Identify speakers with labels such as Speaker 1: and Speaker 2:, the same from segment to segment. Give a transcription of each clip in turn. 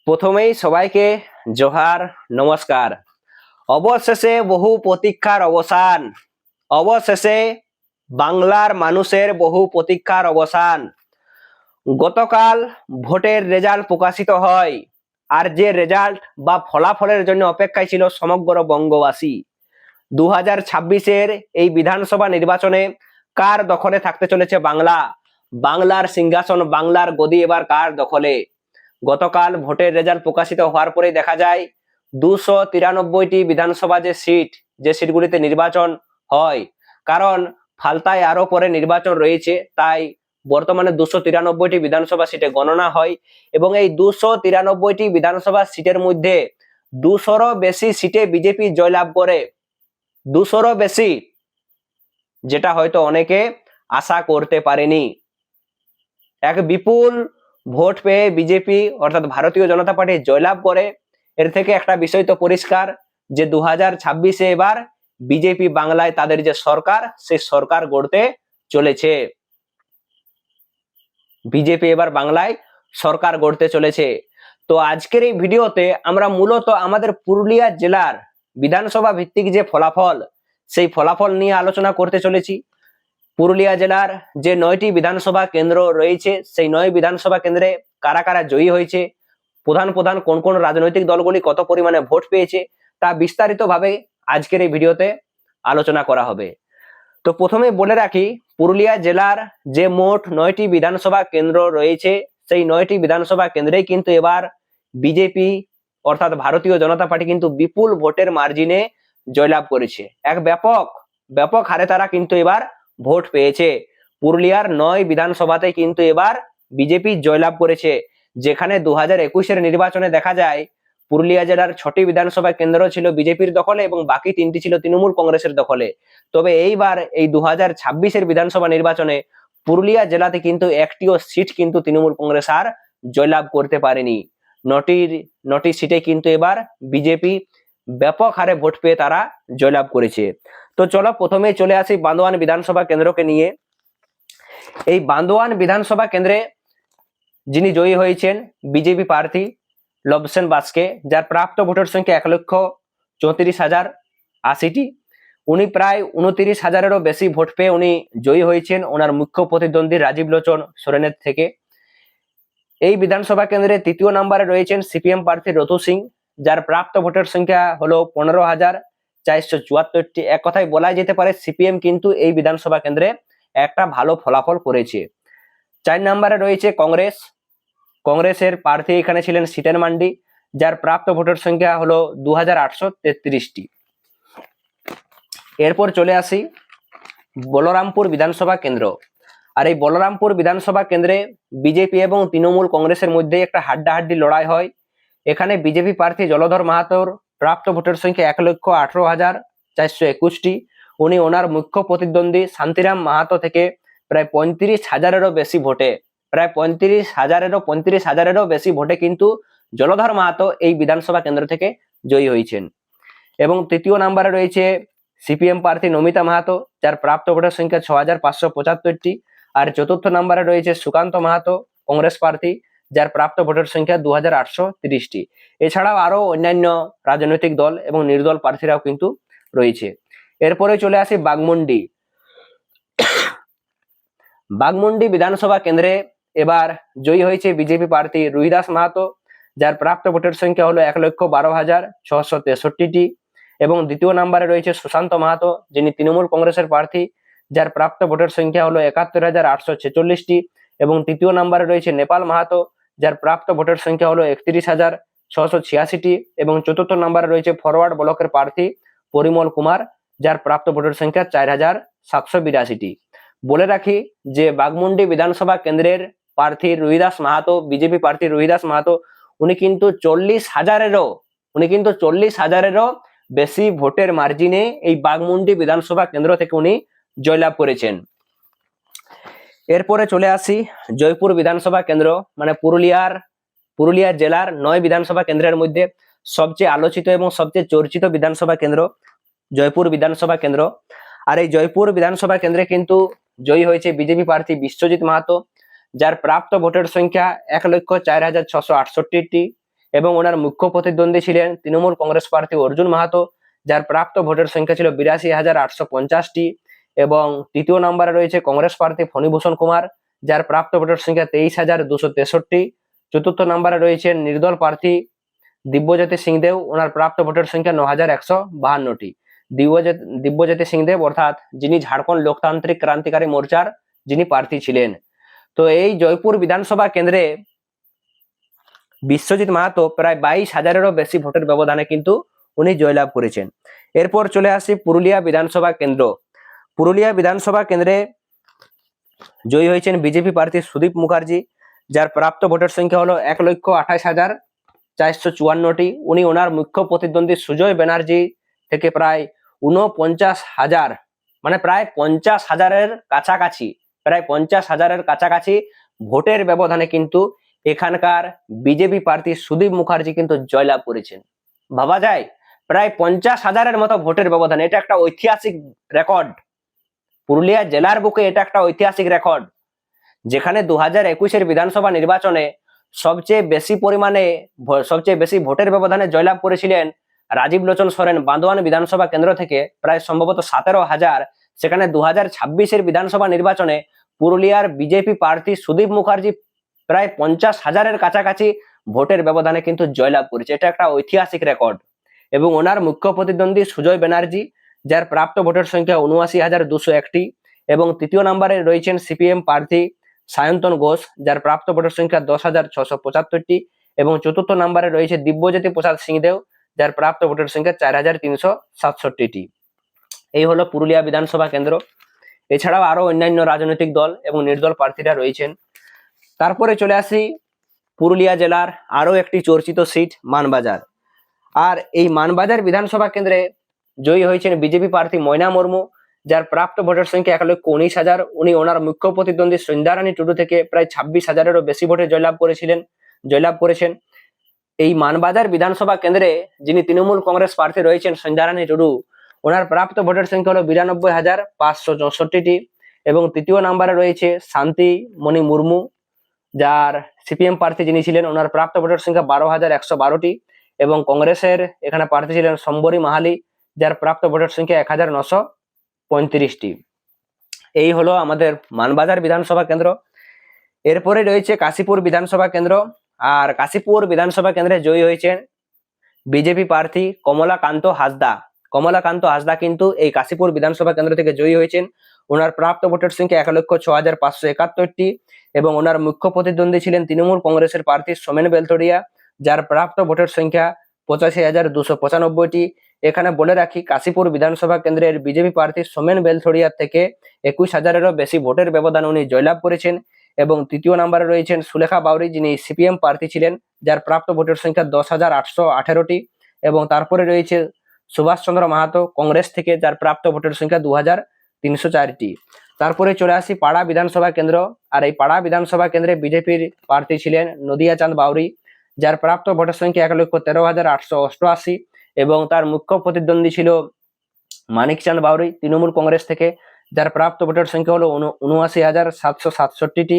Speaker 1: প্রথমেই সবাইকে জোহার, নমস্কার। অবশেষে বহু প্রতীক্ষার অবসান। অবশেষে বাংলার মানুষের বহু প্রতীক্ষার অবসান। গতকাল ভোটের রেজাল্ট প্রকাশিত হয়, আর যে রেজাল্ট বা ফলাফলের জন্য অপেক্ষায় ছিল সমগ্র বঙ্গবাসী। 2026-এর এই বিধানসভা নির্বাচনে কার দখলে থাকতে চলেছে বাংলা? বাংলার সিংহাসন, বাংলার গদি এবার কার দখলে? গতকাল ভোটের রেজাল্ট প্রকাশিত হওয়ার পরে দেখা যায় 293টি বিধানসভা যে সিটগুলিতে নির্বাচন হয়, কারণ ফালতায় আরো পরে নির্বাচন রয়েছে, তাই বর্তমানে 293টি বিধানসভা সিটে গণনা হয় এবং এই 293টি বিধানসভা সিটের মধ্যে 200রও বেশি সিটে বিজেপি জয়লাভ করে। 200রও বেশি, যেটা হয়তো অনেকে আশা করতে পারেনি। এক বিপুল ভোট পেয়ে বিজেপি অর্থাৎ ভারতীয় জনতা পার্টি জয়লাভ করে। এর থেকে একটা বিষয় তো পরিষ্কার যে 2026-এ এবার বিজেপি বাংলায় তাদের যে সরকার, সেই সরকার গড়তে চলেছে। বিজেপি এবার বাংলায় সরকার গড়তে চলেছে। তো আজকের এই ভিডিওতে আমরা মূলত আমাদের পুরুলিয়া জেলার বিধানসভা ভিত্তিক যে ফলাফল, সেই ফলাফল নিয়ে আলোচনা করতে চলেছি। পুরুলিয়া জেলার যে 9টি বিধানসভা কেন্দ্র রয়েছে, সেই 9 বিধানসভা কেন্দ্রে কারা কারা জয়ী হয়েছে, প্রধান প্রধান কোন কোন রাজনৈতিক দলগুলি কত পরিমাণে ভোট পেয়েছে, তা বিস্তারিতভাবে আজকের এই ভিডিওতে আলোচনা করা হবে। তো প্রথমে বলে রাখি, পুরুলিয়া জেলার যে মোট 9টি বিধানসভা কেন্দ্র রয়েছে, সেই 9টি বিধানসভা কেন্দ্রেই কিন্তু এবার বিজেপি অর্থাৎ ভারতীয় জনতা পার্টি কিন্তু বিপুল ভোটের মার্জিনে জয়লাভ করেছে। এক ব্যাপক হারে তারা কিন্তু এবার ভোট পেয়েছে। পুরুলিয়ার 9 বিধানসভাতে কিন্তু এবার বিজেপি জয়লাভ করেছে, যেখানে 2021-এর নির্বাচনে দেখা যায় পুরুলিয়া জেলার 6টি বিধানসভা কেন্দ্র ছিল বিজেপির দখলে এবং বাকি 3টি ছিল তৃণমূল কংগ্রেসের দখলে। তবে এইবার এই 2026-এর বিধানসভা নির্বাচনে পুরুলিয়া জেলাতে কিন্তু একটিও সিট কিন্তু তৃণমূল কংগ্রেস আর জয়লাভ করতে পারেনি। 9টি সিটে কিন্তু এবার বিজেপি ব্যাপক হারে ভোট পেয়ে তারা জয়লাভ করেছে। তো চলো প্রথমে চলে আসি বান্দোয়ান বিধানসভা কেন্দ্রকে নিয়ে। এই বান্দোয়ান বিধানসভা কেন্দ্রে যিনি জয়ী হয়েছেন বিজেপি প্রার্থী লবসেন বাস্কে, যার প্রাপ্ত ভোটের সংখ্যা 1,34,080টি। উনি প্রায় 29,000-এরও বেশি ভোট পেয়ে উনি জয়ী হয়েছেন ওনার মুখ্য প্রতিদ্বন্দ্বী রাজীব লোচন সোরেনের থেকে। এই বিধানসভা কেন্দ্রে তৃতীয় নম্বরে রয়েছেন সিপিএম প্রার্থী রতু সিং, যার প্রাপ্ত ভোটের সংখ্যা হলো 15,474টি। এক কথায় বলা যেতে পারে সিপিএম কিন্তু এই বিধানসভা কেন্দ্রে একটা ভালো ফলাফল করেছে। 4 নম্বরে রয়েছে কংগ্রেসের প্রার্থী এখানে ছিলেন সিটেন মান্ডি, যার প্রাপ্ত ভোটের সংখ্যা হলো 2,833টি। এরপর চলে আসি বলরামপুর বিধানসভা কেন্দ্র। আর এই বলরামপুর বিধানসভা কেন্দ্রে বিজেপি এবং তৃণমূল কংগ্রেসের মধ্যে একটা হাড্ডাহাড্ডি লড়াই হয়। এখানে বিজেপি প্রার্থী জলধর মাহাতোর প্রাপ্ত ভোটের সংখ্যা 1,18,421টি। উনি ওনার মুখ্য প্রতিদ্বন্দ্বী শান্তিরাম মাহাতো থেকে প্রায় 35,000-এরও বেশি ভোটে, প্রায় 35,000-এরও বেশি ভোটে কিন্তু জলধর মাহাতো এই বিধানসভা কেন্দ্র থেকে জয়ী হয়েছেন। এবং তৃতীয় নম্বরে রয়েছে সিপিএম প্রার্থী নমিতা মাহাতো, যার প্রাপ্ত ভোটের সংখ্যা 6,575টি। আর চতুর্থ নম্বরে রয়েছে সুকান্ত মাহাতো, কংগ্রেস প্রার্থী, যার প্রাপ্ত ভোটের সংখ্যা 2,830টি। এছাড়াও আরো অন্যান্য রাজনৈতিক দল এবং নির্দল প্রার্থীরাও কিন্তু রয়েছে। এরপরে চলে আসি বাগমুন্ডি বিধানসভা কেন্দ্রে এবার জয়ী হয়েছে বিজেপি প্রার্থী রুহিদাস মাহাতো, যার প্রাপ্ত ভোটের সংখ্যা হলো 1,12,663টি। এবং দ্বিতীয় নম্বরে রয়েছে সুশান্ত মাহাতো, যিনি তৃণমূল কংগ্রেসের প্রার্থী, যার প্রাপ্ত ভোটের সংখ্যা হলো 71,846টি। এবং তৃতীয় নম্বরে রয়েছে নেপাল মাহাতো, যার প্রাপ্ত ভোটের সংখ্যা হলো 31,686টি। এবং চতুর্থ নম্বরে রয়েছে ফরওয়ার্ড ব্লকের প্রার্থী পরিমল কুমার, যার প্রাপ্ত ভোটের সংখ্যা 4,782টি। বলে রাখি যে বাগমুন্ডি বিধানসভা কেন্দ্রের প্রার্থী রুহিদাস মাহাতো, বিজেপি প্রার্থী রুহিদাস মাহাতো, উনি কিন্তু 40,000-এরও বেশি ভোটের মার্জিনে এই বাগমুন্ডি বিধানসভা কেন্দ্র থেকে উনি জয়লাভ করেছেন। এরপরে চলে আসি জয়পুর বিধানসভা কেন্দ্র, মানে পুরুলিয়া জেলার 9 বিধানসভা কেন্দ্রের মধ্যে সবচেয়ে আলোচিত এবং সবচেয়ে চর্চিত বিধানসভা কেন্দ্র জয়পুর বিধানসভা কেন্দ্র। আর এই জয়পুর বিধানসভা কেন্দ্রে কিন্তু জয়ী হয়েছে বিজেপি প্রার্থী বিশ্বজিৎ মাহাতো, যার প্রাপ্ত ভোটের সংখ্যা 1,04,668টি। এবং ওনার মুখ্য প্রতিদ্বন্দ্বী ছিলেন তৃণমূল কংগ্রেস প্রার্থী অর্জুন মাহাতো, যার প্রাপ্ত ভোটের সংখ্যা ছিল ৮২,৮৫০টি। এবং তৃতীয় নম্বরে রয়েছে কংগ্রেস প্রার্থী ফণীভূষণ কুমার, যার প্রাপ্ত ভোটের সংখ্যা ২৩,২৬৩। চতুর্থ নম্বরে রয়েছেন নির্দল প্রার্থী দিব্যজ্যোতি সিংদেও, ওনার প্রাপ্ত ভোটের সংখ্যা ৯,১৫২টি। দিব্যজ্যোতি সিংদেব অর্থাৎ যিনি ঝাড়খণ্ড লোকতান্ত্রিক ক্রান্তিকারী মোর্চার যিনি প্রার্থী ছিলেন। তো এই জয়পুর বিধানসভা কেন্দ্রে বিশ্বজিৎ মাহাতো প্রায় ২২,০০০-এরও বেশি ভোটের ব্যবধানে কিন্তু উনি জয়লাভ করেছেন। এরপর চলে আসি পুরুলিয়া বিধানসভা কেন্দ্র। পুরুলিয়া বিধানসভা কেন্দ্রে জয়ী হয়েছেন বিজেপি প্রার্থী সুদীপ মুখার্জি, যার প্রাপ্ত ভোটের সংখ্যা হলো ১,২৮,৪৫৪টি। উনি ওনার মুখ্য প্রতিদ্বন্দ্বী সুজয় ব্যানার্জি থেকে প্রায় ৪৯,০০০, মানে প্রায় ৫০,০০০-এর কাছাকাছি, প্রায় ৫০,০০০-এর কাছাকাছি ভোটের ব্যবধানে কিন্তু এখানকার বিজেপি প্রার্থী সুদীপ মুখার্জি কিন্তু জয়লাভ করেছেন। ভাবা যায় প্রায় ৫০,০০০-এর মতো ভোটের ব্যবধানে, এটা একটা ঐতিহাসিক রেকর্ড। পুরুলিয়া জেলার বুকে এটা একটা ঐতিহাসিক রেকর্ড, যেখানে ২০২১-এর বিধানসভা নির্বাচনে সবচেয়ে বেশি ভোটের ব্যবধানে জয়লাভ করেছিলেন রাজীব লোচন সরেন বান্দোয়ান বিধানসভা কেন্দ্র থেকে প্রায় সম্ভবত ১৭,০০০। সেখানে ২০২৬-এর বিধানসভা নির্বাচনে পুরুলিয়ার বিজেপি প্রার্থী সুদীপ মুখার্জি প্রায় ৫০,০০০-এর কাছাকাছি ভোটের ব্যবধানে কিন্তু জয়লাভ করেছে। এটা একটা ঐতিহাসিক রেকর্ড। এবং ওনার মুখ্য প্রতিদ্বন্দ্বী সুজয় ব্যানার্জি, যার প্রাপ্ত ভোটের সংখ্যা ৭৯,২০১টি। এবং তৃতীয় নম্বরে রয়েছেন সিপিএম প্রার্থী সায়ন্তন ঘোষ, যার প্রাপ্ত ভোটের সংখ্যা ১০,৬৭৫টি। এবং চতুর্থ নম্বরে রয়েছে দিব্যজ্যোতি প্রসাদ সিংদেও, যার প্রাপ্ত ভোটের সংখ্যা ৪,৩৬৭টি। এই হলো পুরুলিয়া বিধানসভা কেন্দ্র। এছাড়াও আরো অন্যান্য রাজনৈতিক দল এবং নির্দল প্রার্থীরা রয়েছেন। তারপরে চলে আসি পুরুলিয়া জেলার আরো একটি চর্চিত সিট মানবাজার। আর এই মানবাজার বিধানসভা কেন্দ্রে জয়ী হয়েছেন বিজেপি প্রার্থী ময়না মুর্মু, যার প্রাপ্ত ভোটের সংখ্যা ১,১৯,০০০। উনি ওনার মুখ্য প্রতিদ্বন্দ্বী সন্ধ্যারানী টুডু থেকে প্রায় ২৬,০০০-এরও বেশি ভোটে জয়লাভ করেছেন। এই মানবাজার বিধানসভা কেন্দ্রে যিনি তৃণমূল কংগ্রেস প্রার্থী রয়েছেন সন্ধ্যারানী টুডু, ওনার প্রাপ্ত ভোটের সংখ্যা হলো ৯২,৫৬৪টি। এবং তৃতীয় নম্বরে রয়েছে শান্তি মণি মুর্মু, যার সিপিএম প্রার্থী যিনি ছিলেন, ওনার প্রাপ্ত ভোটের সংখ্যা ১২,১১২টি। এবং কংগ্রেসের এখানে প্রার্থী ছিলেন সম্বরী মাহালি, যার প্রাপ্ত ভোটের সংখ্যা ১,৯৩৫টি। এই হলো আমাদের মানবাজার বিধানসভা কেন্দ্র। এরপরে রয়েছে কাশীপুর বিধানসভা কেন্দ্র। আর কাশীপুর বিধানসভা কেন্দ্রে জয়ী হয়েছেন বিজেপি প্রার্থী কমলাকান্ত হাসদা কিন্তু এই কাশীপুর বিধানসভা কেন্দ্র থেকে জয়ী হয়েছেন। ওনার প্রাপ্ত ভোটের সংখ্যা ১,০৬,৫৭১টি। এবং ওনার মুখ্য প্রতিদ্বন্দ্বী ছিলেন তৃণমূল কংগ্রেসের প্রার্থী সোমেন বেলতরিয়া, যার প্রাপ্ত ভোটের সংখ্যা ৮৫,২৯৫টি। এখানে বলে রাখি, কাশীপুর বিধানসভা কেন্দ্রের বিজেপি প্রার্থী সোমেন বেলতরিয়া থেকে ২১,০০০-এরও বেশি ভোটের ব্যবধানে উনি জয়লাভ করেছেন। এবং তৃতীয় নম্বরে রয়েছেন সুলেখা বাউরি, যিনি সিপিএম প্রার্থী ছিলেন, যার প্রাপ্ত ভোটের সংখ্যা ১০,৮১৮টি। এবং তারপরে রয়েছে সুভাষচন্দ্র মাহাতো কংগ্রেস থেকে, যার প্রাপ্ত ভোটের সংখ্যা ২,৩০৪টি। তারপরে চলে আসি পাড়া বিধানসভা কেন্দ্র। আর এই পাড়া বিধানসভা কেন্দ্রে বিজেপির প্রার্থী ছিলেন নদিয়া চাঁদ বাউরি, যার প্রাপ্ত ভোটের সংখ্যা ১,১৩,৮৮৮। এবং তার মুখ্য প্রতিদ্বন্দ্বী ছিল মানিক চাঁদ বাউরি তৃণমূল কংগ্রেস থেকে, যার প্রাপ্ত ভোটের সংখ্যা হলো ৭৯,৭৬৭টি।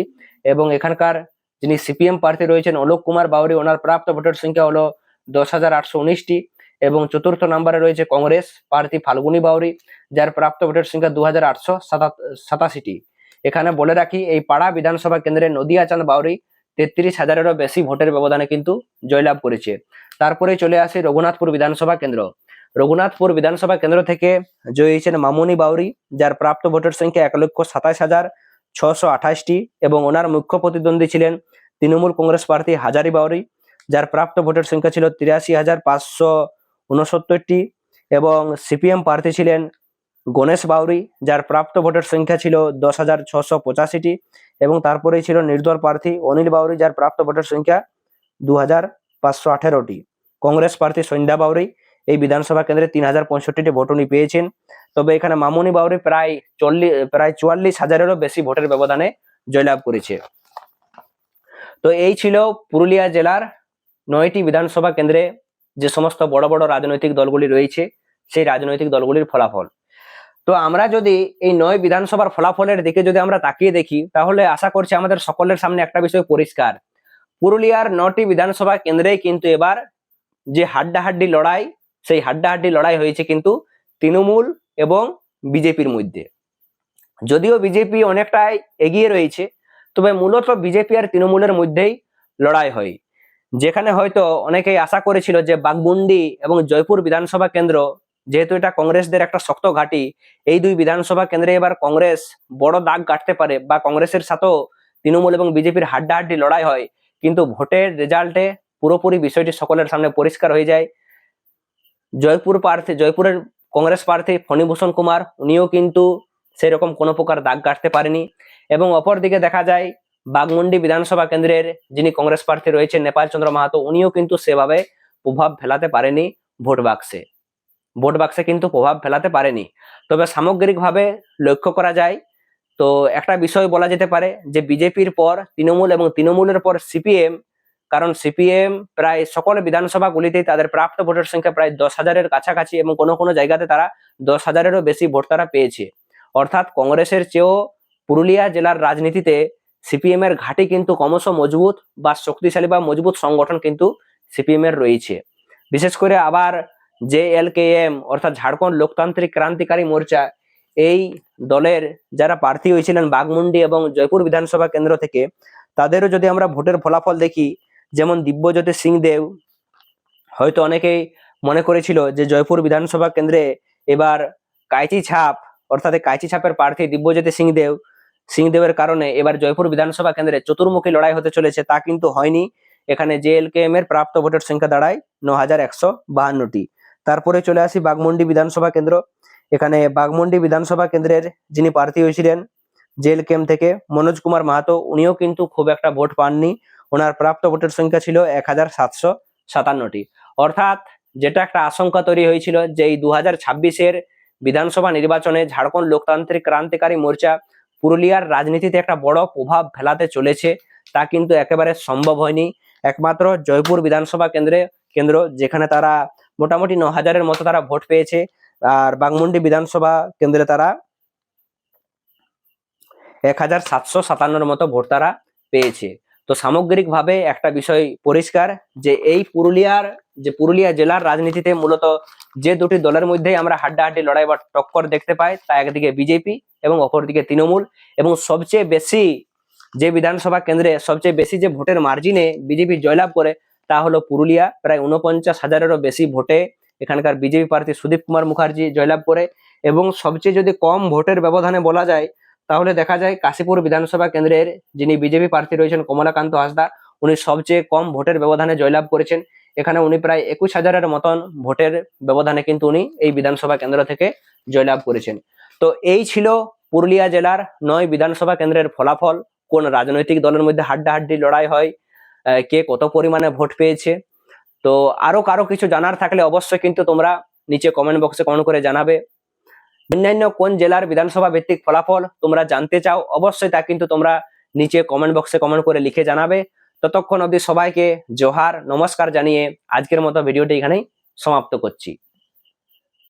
Speaker 1: এবং এখানকার যিনি সিপিএম প্রার্থী রয়েছেন অলোক কুমার বাউরি, ওনার প্রাপ্ত ভোটের সংখ্যা হলো ১০,৮১৯টি। এবং চতুর্থ নম্বরে রয়েছে কংগ্রেস প্রার্থী ফাল্গুনী বাউরি, যার প্রাপ্ত ভোটের সংখ্যা ২,৮৮৭টি। এখানে বলে রাখি, এই পাড়া বিধানসভা কেন্দ্রে নদিয়া চাঁদ বাউরি ৩৩,০০০-এরও বেশি ভোটের ব্যবধানে কিন্তু জয়লাভ করেছে। তারপরে চলে আসি রঘুনাথপুর বিধানসভা কেন্দ্র। রঘুনাথপুর বিধানসভা কেন্দ্র থেকে জয়ী হয়েছেন মামুনি বাউরি, যার প্রাপ্ত ভোটের সংখ্যা ১,২৭,৬২৮টি। এবং ওনার মুখ্য প্রতিদ্বন্দ্বী ছিলেন তৃণমূল কংগ্রেস প্রার্থী হাজারি বাউরি, যার প্রাপ্ত ভোটের সংখ্যা ছিল ৮৩,৫৬৯টি। এবং সিপিএম প্রার্থী ছিলেন গণেশ বাউরি, যার প্রাপ্ত ভোটের সংখ্যা ছিল ১০,৬৮৫টি। এবং তারপরেই ছিল নির্দল প্রার্থী অনিল বাউরি, যার প্রাপ্ত ভোটের সংখ্যা ২,৫১৮টি। কংগ্রেস প্রার্থী সন্ধ্যা বাউরি এই বিধানসভা কেন্দ্রে ৩,০৬৫টি ভোট উনি পেয়েছেন। তবে এখানে মামুনি বাউরি প্রায় ৪৪,০০০-এরও বেশি ভোটের ব্যবধানে জয়লাভ করেছে। তো এই ছিল পুরুলিয়া জেলার ৯টি বিধানসভা কেন্দ্রে যে সমস্ত বড় বড় রাজনৈতিক দলগুলি রয়েছে সেই রাজনৈতিক দলগুলির ফলাফল। তো আমরা যদি এই ৯ বিধানসভার ফলাফলের দিকে যদি আমরা তাকিয়ে দেখি, তাহলে আশা করছি আমাদের সকলের সামনে একটা বিষয় পরিষ্কার, পুরুলিয়ার 9টি বিধানসভা কেন্দ্রে কিন্তু এবার যে হাড্ডাহাড্ডি লড়াই, সেই হাড্ডাহাড্ডি লড়াই হয়েছে কিন্তু তৃণমূল এবং বিজেপির মধ্যে। যদিও বিজেপি অনেকটাই এগিয়ে রয়েছে, তবে মূলত বিজেপি আর তৃণমূলের মধ্যেই লড়াই হয়। যেখানে হয়তো অনেকেই আশা করেছিল যে বাঘমুন্ডি এবং জয়পুর বিধানসভা কেন্দ্র, যেহেতু এটা কংগ্রেসদের একটা শক্ত ঘাঁটি, এই দুই বিধানসভা কেন্দ্রে এবার কংগ্রেস বড় দাগ কাটতে পারে বা কংগ্রেসের সাথেও তৃণমূল এবং বিজেপির হাড্ডাহাড্ডি লড়াই হয়। কিন্তু ভোটের রেজাল্টে পুরোপুরি বিষয়টি সকলের সামনে পরিষ্কার হয়ে যায়। জয়পুরের কংগ্রেস প্রার্থী ফণীভূষণ কুমার, উনিও কিন্তু সেরকম কোনো প্রকার দাগ কাটতে পারেনি। এবং অপরদিকে দেখা যায় বাঘমুন্ডি বিধানসভা কেন্দ্রের যিনি কংগ্রেস প্রার্থী রয়েছেন নেপাল চন্দ্র মাহাতো, উনিও কিন্তু সেভাবে প্রভাব ফেলাতে পারেনি ভোট বাক্সে কিন্তু প্রভাব ফেলাতে পারেনি। তবে সামগ্রিকভাবে লক্ষ্য করা যায় তো একটা বিষয় বলা যেতে পারে যে বিজেপির পর তৃণমূল এবং তৃণমূলের পর সিপিএম, কারণ সিপিএম প্রায় সকল বিধানসভাগুলিতেই তাদের প্রাপ্ত ভোটের সংখ্যা প্রায় 10,000-এর কাছাকাছি এবং কোনো কোনো জায়গাতে তারা 10,000-এরও বেশি ভোট তারা পেয়েছে। অর্থাৎ কংগ্রেসের চেয়েও পুরুলিয়া জেলার রাজনীতিতে সিপিএম এর ঘাঁটি কিন্তু ক্রমশ মজবুত বা শক্তিশালী বা মজবুত সংগঠন কিন্তু সিপিএম এর রয়েছে। বিশেষ করে আবার JLKM অর্থাৎ ঝাড়খণ্ড লোকতান্ত্রিক ক্রান্তিকারী মোর্চা, এই দলের যারা প্রার্থী হয়েছিলেন বাঘমুন্ডি এবং জয়পুর বিধানসভা কেন্দ্র থেকে, তাদেরও যদি আমরা ভোটের ফলাফল দেখি, যেমন দিব্যজ্যোতি সিং দেব, হয়তো অনেকেই মনে করেছিল যে জয়পুর বিধানসভা কেন্দ্রে এবার কাইচি ছাপ অর্থাৎ কাইচি ছাপের প্রার্থী দিব্যজ্যোতি সিংদেবের কারণে এবার জয়পুর বিধানসভা কেন্দ্রে চতুর্মুখী লড়াই হতে চলেছে, তা কিন্তু হয়নি। এখানে JLKM এর প্রাপ্ত ভোটের সংখ্যা দাঁড়ায় 9,152টি। তারপরে চলে আসি বাঘমুন্ডি বিধানসভা কেন্দ্র। এখানে বাঘমুন্ডি বিধানসভা কেন্দ্রের যিনি প্রার্থী হয়েছিলেন JLKM থেকে মনোজ কুমার মাহাতো, উনিও কিন্তু খুব একটা ভোট পাননি। ওনার প্রাপ্ত ভোটের সংখ্যা ছিল 1,757টি। অর্থাৎ যেটা একটা আশঙ্কা তৈরি হয়েছিল যে এই 2026-এর বিধানসভা নির্বাচনে ঝাড়খণ্ড লোকতান্ত্রিক ক্রান্তিকারী মোর্চা পুরুলিয়ার রাজনীতিতে একটা বড় প্রভাব ফেলাতে চলেছে, তা কিন্তু একেবারে সম্ভব হয়নি। একমাত্র জয়পুর বিধানসভা কেন্দ্র যেখানে তারা মোটামুটি 9,000-এর মতো তারা ভোট পেয়েছে, আর বাঘমুন্ডি বিধানসভা কেন্দ্রে তারা 1,757-এর মতো ভোট তারা পেয়েছে। তো সামগ্রিকভাবে একটা বিষয় পরিষ্কার যে এই পুরুলিয়া জেলার রাজনীতিতে মূলত যে দুটি দলের মধ্যেই আমরা হাড্ডাহাড্ডি লড়াই বা টক্কর দেখতে পাই, তা একদিকে বিজেপি এবং অপরদিকে তৃণমূল। এবং সবচেয়ে বেশি যে বিধানসভা কেন্দ্রে সবচেয়ে বেশি যে ভোটের মার্জিনে বিজেপি জয়লাভ করে, তা হলো পুরুলিয়া। প্রায় 49,000-এরও বেশি ভোটে এখানকার বিজেপি প্রার্থী সুদীপ কুমার মুখার্জি জয়লাভ করে। এবং সবচেয়ে যদি কম ভোটের ব্যবধানে বলা যায়, তাহলে দেখা যায় কাশীপুর বিধানসভা কেন্দ্রের যিনি বিজেপি প্রার্থী রয়েছেন কমলাকান্ত হাসদা, উনি সবচেয়ে কম ভোটের ব্যবধানে জয়লাভ করেছেন। এখানে উনি প্রায় 21,000-এর মতন ভোটের ব্যবধানে কিন্তু উনি এই বিধানসভা কেন্দ্র থেকে জয়লাভ করেছেন। তো এই ছিল পুরুলিয়া জেলার 9 বিধানসভা কেন্দ্রের ফলাফল। কোন রাজনৈতিক দলের মধ্যে হাড্ডাহাড্ডি লড়াই হয়, কে কত পরিমাণে ভোট পেয়েছে। তো আরো কারো কিছু জানার থাকলে অবশ্যই কিন্তু তোমরা নিচে কমেন্ট বক্সে কমেন্ট করে জানাবে। অন্যান্য কোন জেলার বিধানসভা ভিত্তিক ফলাফল তোমরা জানতে চাও, অবশ্যই তা কিন্তু তোমরা নিচে কমেন্ট বক্সে কমেন্ট করে লিখে জানাবে। ততক্ষণ অবধি সবাইকে জোহার, নমস্কার জানিয়ে আজকের মতো ভিডিওটি এখানেই সমাপ্ত করছি।